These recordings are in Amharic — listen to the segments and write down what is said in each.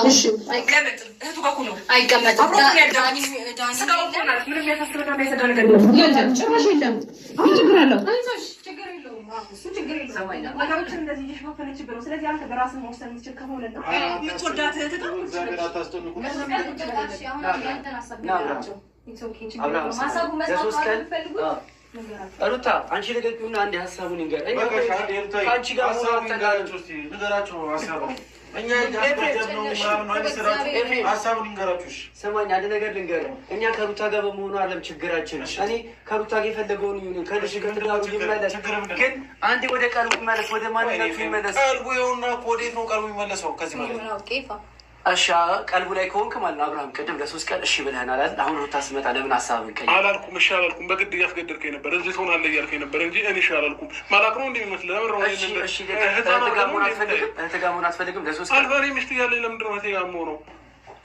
እሺ አይቀመጥም። እህቱ ጋር እኮ ነው አይቀመጥም። ምንም ያሳስበና የሚያሰዳ ነገር የለም። ጭራሽ የለም። ምን ችግር አለው? ችግር የለውም። ችግር የለውም። ነገሮችን እንደዚህ እየሸፋፈነ ችግር ነው። ስለዚህ አንተ በራስህ መወሰን የምትችል ከሆነ ነው የምትወዳት እህት ጋር ሩታ አንቺ ልቀቂውና አንድ ሀሳቡን ይንገር። ከአንቺ ጋር ሀሳቡን ይንገራችሁ። ሰማኝ፣ አንድ ነገር ልንገርህ። እኛ ከሩታ ጋር በመሆኑ አለም ችግራችን። እኔ ከሩታ ጋር የፈለገውን ይሁን ከልጅ ከትዳሩ ይመለስ፣ ግን አንዴ ወደ ቀልቡ ይመለስ፣ ወደ ማንነቱ ይመለስ። ቀልቡ ይኸውና፣ ወዴት ነው ቀልቡ የሚመለሰው? ከዚህ ማለት እሺ ቀልቡ ላይ ከሆንክ ማለት ነው። አብርሃም ቅድም ለ3 ቀን እሺ ብለህናል አይደል? አሁን ሩታ ስመጣ ለምን ሀሳብን ቀይር? አላልኩም። እሺ አላልኩም። በግድ እያስገደድከኝ ነበር። እዚህ ትሆናለህ እያልከኝ ነበር እንጂ እኔ እሺ አላልኩም። ማላቅ ነው እንደሚመስልህ ለምን ነው? እሺ እህት ጋር መሆን አትፈልግም? ለ3 ቀን አልፈሪ ሚስት እያለኝ ለምንድን ነው እህቴ ጋር የምሆነው?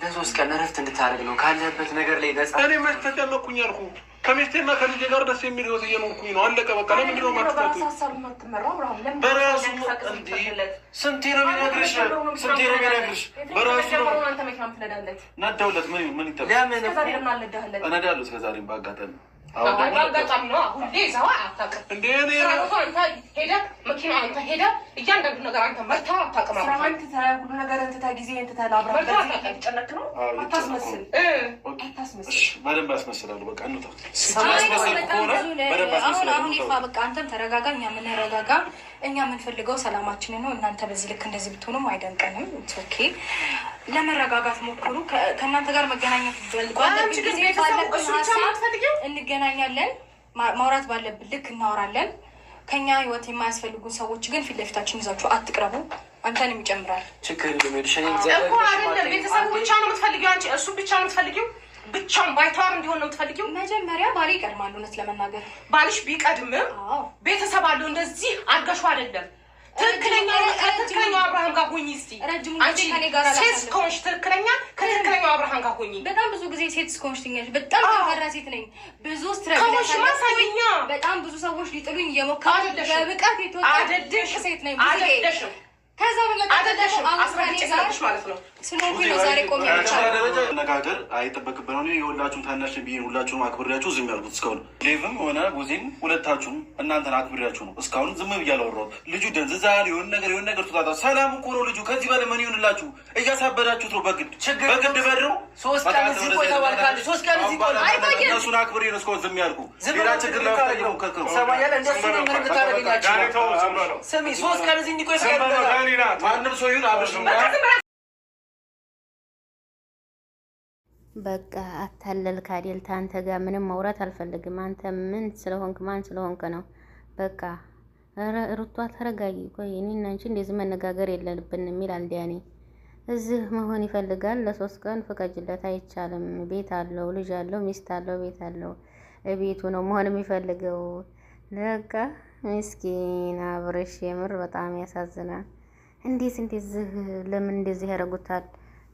ለ3 ቀን እረፍት እንድታደርግ ነው ካለህበት ነገር ላይ ነጻ። እኔ መች ተጨነኩኝ አልኩህ? ከሚስቴና ከልጄ ጋር ደስ የሚል ህይወት እየኖርኩኝ ነው። አለቀ በቃ። ለምንድን ነው ማትፈቱ? በራሱ እንዴ ስንቴ ነው የሚነግርሽ? ስንቴ ነው የሚነግርሽ? በራሱ ነው ነዳውለት። ምን ይጠብቅ? ለምን እነዳለሁ? እስከዛሬም በአጋጣሚ አጋጣሚ ነው። ሁሌ ይዘዋ አታውቅም እንዴ? ሄደህ መኪና አንተ ሄደህ እያንዳንዱ ነገር አንተ መርተህ አታውቅም። ስራህን ትተህ ሁሉ ነገር ትተህ ጊዜህን ትተህ ለአብረን ጨነቅ ነው። አታስመስል። በደንብ ያስመስላሉ። በቃ እንውጣ። አሁን ይፋ በቃ አንተም ተረጋጋ፣ እኛ የምንረጋጋ። እኛ የምንፈልገው ሰላማችንን ነው። እናንተ በዚህ ልክ እንደዚህ ብትሆኑም አይደንቀንም። ኦኬ ለመረጋጋት ሞክሩ። ከእናንተ ጋር መገናኘት እንገናኛለን። ማውራት ባለብን ልክ እናወራለን። ከኛ ህይወት የማያስፈልጉን ሰዎች ግን ፊት ለፊታችን ይዛችሁ አትቅረቡ። አንተንም ይጨምራል። ችግር እኮ አይደለም። ቤተሰቡ ብቻ ነው የምትፈልጊው አንቺ? እሱ ብቻ ነው የምትፈልጊው? ብቻውን ባይተዋር እንዲሆን ነው የምትፈልጊው? መጀመሪያ ባሌ ይቀድማል። እውነት ለመናገር ባልሽ ቢቀድምም ቤተሰብ አለው። እንደዚህ አድርገሽው አይደለም። ትክክለኛው አብርሃም ጋር ሆኚ። እስኪ አንቺ ሴት እስከሆንሽ ከትክክለኛው አብርሃም ጋር ሆኚ። በጣም ብዙ ጊዜ ሴት እስከሆንሽ ትኛለሽ። በጣም ጠንካራ ሴት ነኝ። ብዙ በጣም ብዙ ሰዎች ሊጥሉኝ እየሞከሩ በብቃት የተወጣ ሴት ነኝ። ከዛ መነጋገር አይጠበቅብን ሆነ የሁላችሁም ታናሽ ብዬን ሁላችሁም አክብሬያችሁ ዝም ያልኩት እስካሁን ሌቭም ሆነ ጉዜም ሁለታችሁም እናንተን አክብሬያችሁ ነው እስካሁን ዝም ብያለሁ። ልጁ ደንዝዛል። የሆነ ነገር ቱታታ ሰላም እኮ ነው ልጁ። ከዚህ በላይ ምን ይሆንላችሁ? እያሳበዳችሁት ነው በግድ በድረው 3 ቀን እዚህ ቆይ ተባልካለች። 3 ቀን እዚህ ቆይ እነሱን አክብሬ ነው እስካሁን ዝም ያልኩ። ሌላ ችግር ላፈጠው ከከው ሰማያለ እንደሱ ነው። ምን ብታረጋጋችሁ? ስሚ 3 ቀን እዚህ እንዲቆይ ፈቀደ ማንም ሰው ይሁን አብሽና በቃ አታለልክ አይደል? አንተ ጋር ምንም ማውራት አልፈልግም። አንተ ምን ስለሆንክ ማን ስለሆንክ ነው? በቃ ሩቷ ተረጋጊ። ቆይ እኔና አንቺ እንደዚህ መነጋገር የለብንም ይላል ዲያኔ። እዚህ መሆን ይፈልጋል። ለ3 ቀን ፍቀጅለት። አይቻልም። ቤት አለው፣ ልጅ አለው፣ ሚስት አለው፣ ቤት አለው። ቤቱ ነው መሆን የሚፈልገው። በቃ ምስኪን አብርሽ የምር በጣም ያሳዝናል። እንዴት እንደዚህ ለምን እንደዚህ ያደርጉታል?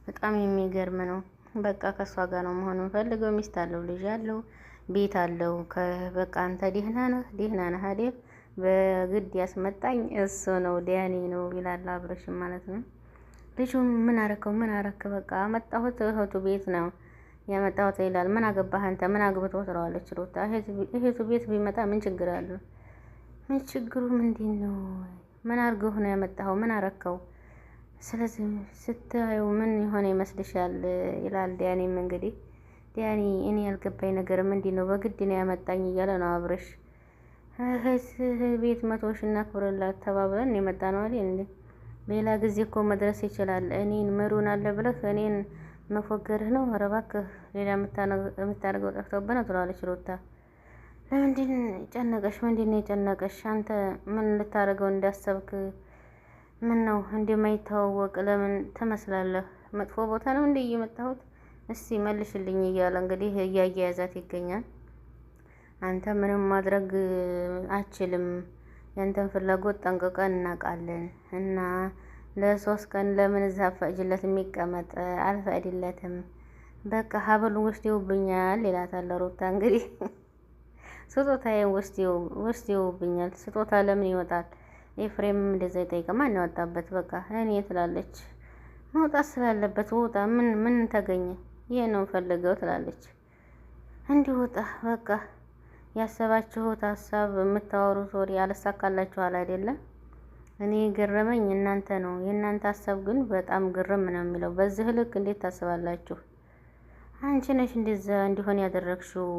በጣም የሚገርም ነው። በቃ ከሷ ጋር ነው መሆን የምፈልገው። ሚስት አለው፣ ልጅ አለው፣ ቤት አለው። በቃ አንተ ደህና ነህ አይደል? በግድ ያስመጣኝ እሱ ነው ዲያኔ ነው ይላል አብርሽም ማለት ነው። ልጁ ምን አረክ? በቃ አመጣሁት እህቱ ቤት ነው ያመጣሁት ይላል። ምን አገባህ አንተ? ምን አግብቶ ትለዋለች ሩታ። እህቱ ቤት ቢመጣ ምን ችግር አለው? ምን ችግሩ ምንድን ነው? ምን አድርገው ነው ያመጣኸው? ምን አረከው? ስለዚህ ስታየው ምን የሆነ ይመስልሻል? ይላል ዲያኔም እንግዲህ ዲያኔ እኔ ያልገባኝ ነገር ምንድን ነው? በግድ ነው ያመጣኝ እያለ ነው አብርሽ። ቤት 100 ሺህ እናክብርላት ተባብለን የመጣ ነው አይደል እንዴ? ሌላ ጊዜ እኮ መድረስ ይችላል። እኔን መሩን አለ ብለህ እኔን መፎገርህ ነው? ኧረ እባክህ ሌላ የምታደርገው ጠፍተውብህ ነው ትለዋለች ሩታ። ለምንድን ጨነቀሽ? ምንድን ነው የጨነቀሽ? አንተ ምን ልታደርገው እንዳሰብክ ምን ነው እንደማይታወቅ ለምን ትመስላለህ? መጥፎ ቦታ ነው እንዴ እየመጣሁት? እስቲ መልሽልኝ እያለ እንግዲህ እያያያዛት ይገኛል። አንተ ምንም ማድረግ አችልም። ያንተን ፍላጎት ጠንቅቀን እናውቃለን እና ለ3 ቀን ለምን እዛ ፈቅጅለት የሚቀመጥ? አልፈቅድለትም። በቃ ሀበሉ ወስደውብኛል ይላታል ሩታ። እንግዲህ ስጦታዬን ወስደውብኛል። ስጦታ ለምን ይወጣል? ኤፍሬም እንደዛ ይጠይቃል። ማን ያወጣበት? በቃ እኔ ትላለች። መውጣት ስላለበት ውጣ። ምን ተገኘ? ይሄ ነው ፈልገው ትላለች። እንዲህ ውጣ በቃ። ያሰባችሁት ሀሳብ የምታወሩት ወሬ ያልሳካላችኋል አይደለም? እኔ ገረመኝ እናንተ ነው። የእናንተ ሀሳብ ግን በጣም ግርም ነው የሚለው። በዚህ ልክ እንዴት ታስባላችሁ? አንቺ ነሽ እንደዛ እንዲሆን ያደረግሽው።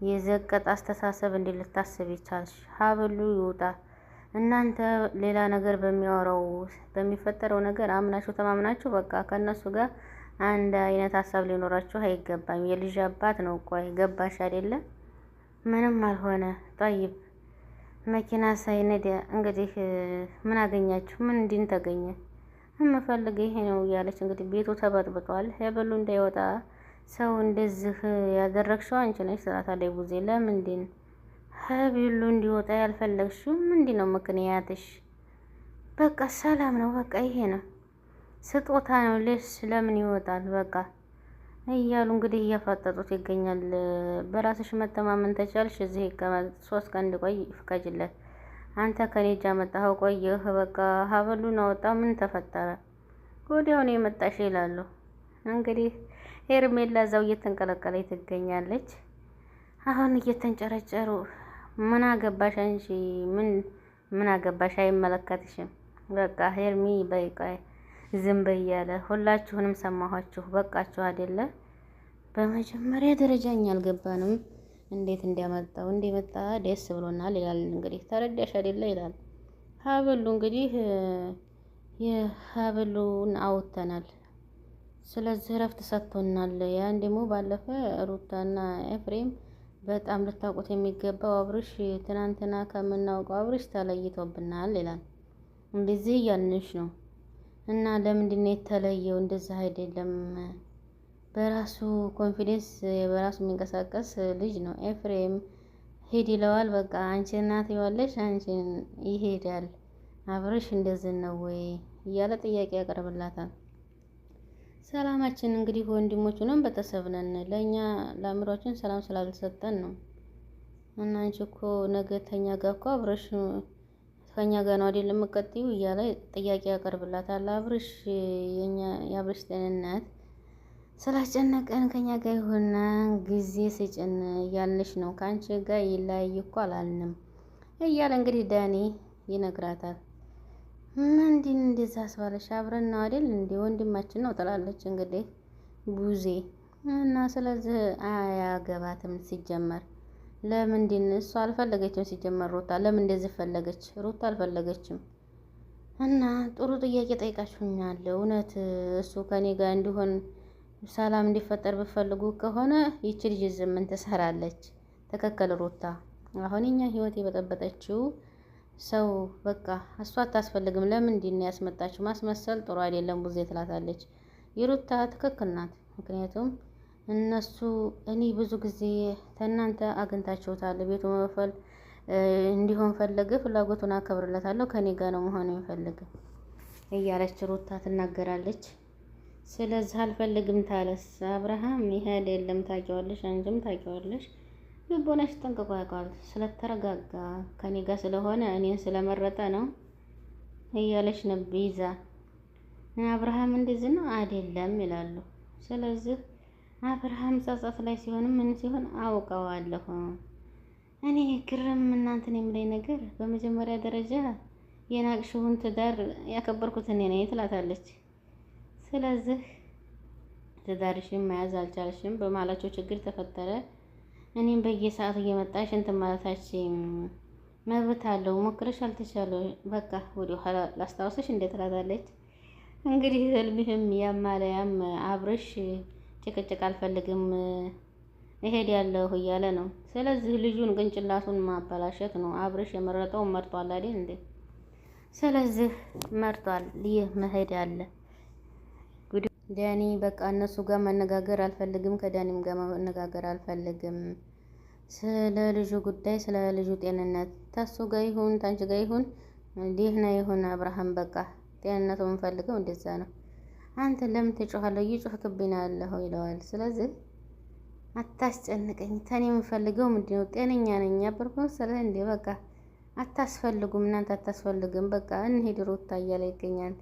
የዘቀጥ አስተሳሰብ እንዴት ልታስብ ይቻልሽ? ሀብሉ ይውጣ። እናንተ ሌላ ነገር በሚያወራው በሚፈጠረው ነገር አምናችሁ ተማምናችሁ በቃ ከእነሱ ጋር አንድ አይነት ሀሳብ ሊኖራችሁ አይገባም። የልጅ አባት ነው። ቆይ ገባሽ አይደለ? ምንም አልሆነ። ጠይብ መኪና ሳይነዳ እንግዲህ ምን አገኛችሁ? ምን እንዲን ተገኘ? የምፈልግ ይሄ ነው እያለች እንግዲህ ቤቱ ተበጥብጧል። ሀብሉ እንዳይወጣ ሰው እንደዚህ ያደረግሽው አንቺ ነሽ ትላታለች ቡዜ። ለምንድን ሀብሉ እንዲወጣ ያልፈለግሽው? ምንድን ነው ምክንያትሽ? በቃ ሰላም ነው። በቃ ይሄ ነው ስጦታ ነው። ለምን ይወጣል? በቃ እያሉ እንግዲህ እያፋጠጡት ይገኛል። በራስሽ መተማመን ተቻልሽ እዚህ ይቀመጥ፣ 3 ቀን እንዲቆይ ፍቀጅለት። አንተ ከኔ እጅ አመጣኸው ቆየህ። በቃ ሀብሉን አወጣ። ምን ተፈጠረ? ወዲያውኑ የመጣሽ ይላሉ። እንግዲህ ሄርሜላ እዛው እየተንቀለቀለች ትገኛለች። አሁን እየተንጨረጨሩ ምን አገባሽ አንቺ? ምን አገባሽ? አይመለከትሽም። በቃ ሄርሚ በቃ ዝም በይ እያለ ሁላችሁንም ሰማኋችሁ። በቃችሁ አይደለ? በመጀመሪያ ደረጃ እኛ አልገባንም እንዴት እንዲያመጣው እንደመጣ ደስ ብሎናል ይላል። እንግዲህ ተረዳሽ አይደለ ይላል። ሀብሉ እንግዲህ የሀብሉን አውጥተናል። ስለዚህ እረፍት ሰጥቶናል። ያን ደግሞ ባለፈ ሩታና ኤፍሬም በጣም ልታውቁት የሚገባው አብርሽ ትናንትና ከምናውቀው አብርሽ ተለይቶብናል ይላል። እንደዚህ እያልንሽ ነው እና ለምንድን ነው የተለየው? እንደዛ አይደለም። በራሱ ኮንፊደንስ በራሱ የሚንቀሳቀስ ልጅ ነው። ኤፍሬም ሂድ ይለዋል። በቃ አንቺ እናት ይዋለሽ አንቺን ይሄዳል። አብርሽ እንደዚህ ነው ወይ እያለ ጥያቄ ያቀርብላታል። ሰላማችን እንግዲህ ወንድሞቹ ነው ቤተሰብ ነን። ለእኛ ለአእምሯችን ሰላም ስላልሰጠን ነው። እና አንቺ እኮ ነገ ተኛ ጋር እኮ አብረሽ ከኛ ጋር ነው አይደለም የምትቀጥይው እያለ ጥያቄ ያቀርብላታል። አብርሽ የአብርሽ ጤንነት ስላስጨነቀን ከኛ ጋር የሆነ ጊዜ ስጭን እያልንሽ ነው። ከአንቺ ጋር ይለያይ እኮ አላልንም እያለ እንግዲህ ዳኒ ይነግራታል። ምንድን እንደዛ አስባለሽ? አብረን ነው አይደል እንዴ? ወንድማችን ነው ትላለች እንግዲህ ቡዜ እና ስለዚህ አያገባትም ሲጀመር። ለምንድን እሷ አልፈለገችም ሲጀመር። ሩታ ለምን እንደዚህ ፈለገች? ሩታ አልፈለገችም። እና ጥሩ ጥያቄ ጠይቃችሁኛል። እውነት እሱ ከኔ ጋር እንዲሆን ሰላም እንዲፈጠር ብፈልጉ ከሆነ ይቺ ልጅ ዝም ምን ትሰራለች? ትክክል ሩታ። አሁን እኛ ህይወት የበጠበጠችው ሰው በቃ እሷ አታስፈልግም። ለምንድን ነው ያስመጣችው? ማስመሰል ጥሩ አይደለም ቡዜ ትላታለች። የሩታ ትክክል ናት። ምክንያቱም እነሱ እኔ ብዙ ጊዜ ከእናንተ አግኝታችሁታል። ቤቱ መፈል እንዲሆን ፈለገ፣ ፍላጎቱን አከብርለታለሁ፣ ከኔ ጋር ነው መሆን የሚፈልግ እያለች ሩታ ትናገራለች። ስለዚህ አልፈልግም ታለስ አብርሃም ይሄድ የለም ታውቂዋለሽ፣ አንቺም ታውቂዋለሽ። ልቦናሽ ጠንቅቆ ያውቃል። ስለተረጋጋ ከኔ ጋር ስለሆነ እኔን ስለመረጠ ነው እያለች ነበር ይዛ። አብርሃም እንደዚህ ነው አይደለም ይላሉ። ስለዚህ አብርሃም ጸጸት ላይ ሲሆን ምን ሲሆን አውቀዋለሁ። እኔ ግርም እናንተን የምለኝ ነገር በመጀመሪያ ደረጃ የናቅሽውን ትዳር ያከበርኩት እኔ ነኝ ትላታለች። ስለዚህ ትዳርሽን መያዝ አልቻልሽም፣ በማላቸው ችግር ተፈጠረ። እኔም በየሰዓቱ እየመጣሽ እንትን ማለታችን መብት አለው። ሞክረሽ አልተቻለ በቃ ወደ ኋላ ላስታውሰሽ እንደ ትላታለች። እንግዲህ ህልምህም ያማለያም አብርሽ ጭቅጭቅ አልፈልግም እሄዳለሁ እያለ ነው። ስለዚህ ልጁን ቅንጭላቱን ማበላሸት ነው። አብርሽ የመረጠው መርጧል አይደል እንዴ? ስለዚህ መርጧል። ይህ መሄድ አለ ዳኒ በቃ እነሱ ጋር መነጋገር አልፈልግም፣ ከዳኒም ጋር መነጋገር አልፈልግም። ስለ ልጁ ጉዳይ ስለ ልጁ ጤንነት ታሱ ጋር ይሁን ታንቺ ጋር ይሁን ዲህና ይሁን አብርሃም በቃ ጤንነቱ የምፈልገው እንደዛ ነው። አንተ ለምን ትጮኻለህ? እየጮህክብኝ ነው ያለኸው ይለዋል። ስለዚህ አታስጨንቀኝ፣ ተኔ የምፈልገው ምንድነው? ጤነኛ ነኝ ያበርኩ ስለ እንዴ በቃ አታስፈልጉም፣ እናንተ አታስፈልግም፣ በቃ እንሂድ ሩታ እያለ ይገኛል።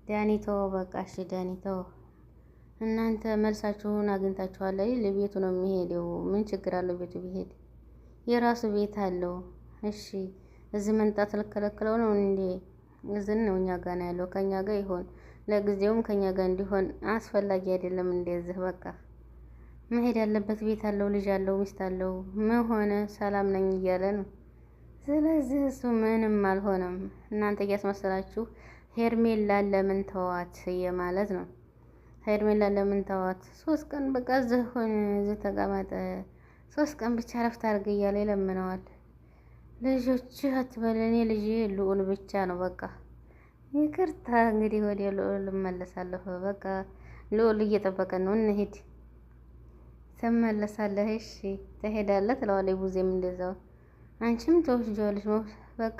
ዳኒ ተወው በቃ እሺ ዳኒ ተወው። እናንተ መልሳችሁን አግኝታችኋል አይደል? ለቤቱ ነው የሚሄደው። ምን ችግር አለው? ቤቱ ቢሄድ የራሱ ቤት አለው። እሺ እዚህ መምጣት ልከለክለው ነው እንዴ? እዝን ነው እኛ ጋር ነው ያለው። ከኛ ጋር ይሆን ለጊዜውም ከኛ ጋር እንዲሆን አስፈላጊ አይደለም። እንደዚህ በቃ መሄድ ያለበት ቤት አለው፣ ልጅ አለው፣ ሚስት አለው። ምን ሆነ ሰላም ነኝ እያለ ነው። ስለዚህ እሱ ምንም አልሆነም። እናንተ እያስመሰላችሁ ሄርሜላ ለምን ተዋት የማለት ነው። ሄርሜላ ለምን ተዋት? 3 ቀን በቃ እዚህ ተቀመጠ፣ 3 ቀን ብቻ ረፍት አድርግ እያለ ይለምነዋል። ልጆች አትበል፣ እኔ ልጅ ልዑል ብቻ ነው በቃ። ይቅርታ እንግዲህ ወደ ልዑል እመለሳለሁ። በቃ ልዑል እየጠበቀን ነው፣ እንሂድ። ትመለሳለህ? እሺ ትሄዳለህ ትለዋለች። ቡዜም እንደዛው አንቺም ተወስጂዋለሽ። በቃ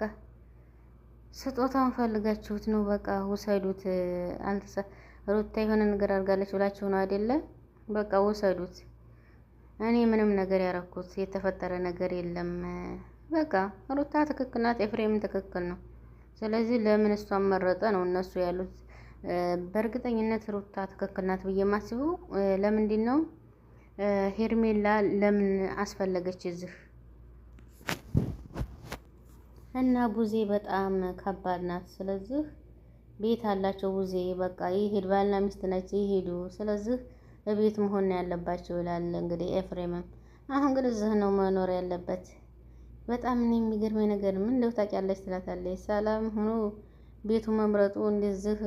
ስጦታውን ፈልጋችሁት ነው፣ በቃ ውሰዱት። ሩታ የሆነ ነገር አድርጋለች ብላችሁ ነው አይደለ? በቃ ውሰዱት። እኔ ምንም ነገር ያረኩት የተፈጠረ ነገር የለም። በቃ ሩታ ትክክል ናት፣ ኤፍሬም ትክክል ነው። ስለዚህ ለምን እሷን መረጠ ነው እነሱ ያሉት። በእርግጠኝነት ሩታ ትክክል ናት ብዬ የማስበው ለምንድን ነው ሄርሜላ ለምን አስፈለገች እዚህ? እና ቡዜ በጣም ከባድ ናት። ስለዚህ ቤት አላቸው ቡዜ በቃ ይሄድ፣ ባልና ሚስት ናቸው ይሄዱ። ስለዚህ በቤት መሆን ያለባቸው ይላል እንግዲህ ኤፍሬምም። አሁን ግን እዚህ ነው መኖር ያለበት። በጣም እኔ የሚገርመኝ ነገር ምን እንደው ታውቂያለሽ ትላታለች። ሰላም ሆኖ ቤቱ መምረጡ እንደዚህ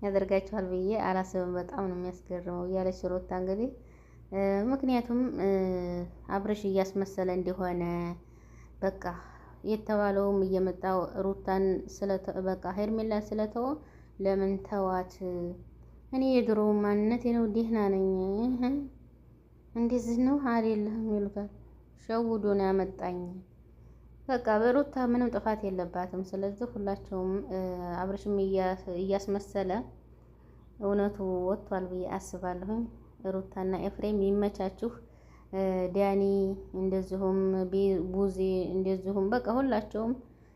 ያደርጋቸዋል ብዬ አላስብም። በጣም ነው የሚያስገርመው እያለች ሩታ እንግዲህ ምክንያቱም አብርሽ እያስመሰለ እንደሆነ በቃ የተባለውም እየመጣው ሩታን በቃ ሄርሜላን ስለተወ ለምን ተዋት? እኔ የድሮ ማንነቴ ነው፣ ደህና ነኝ። እንደዚህ ነው አይደለም ይሉታል። ሸውዶ ነው ያመጣኝ። በቃ በሩታ ምንም ጥፋት የለባትም። ስለዚህ ሁላቸውም አብርሽም እያስመሰለ እውነቱ ወጥቷል ብዬ አስባለሁኝ። ሩታና ኤፍሬም ይመቻችሁ። ዳኒ እንደዚሁም ቡዜ እንደዚሁም በቃ ሁላቸውም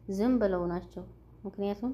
ዝም ብለው ናቸው። ምክንያቱም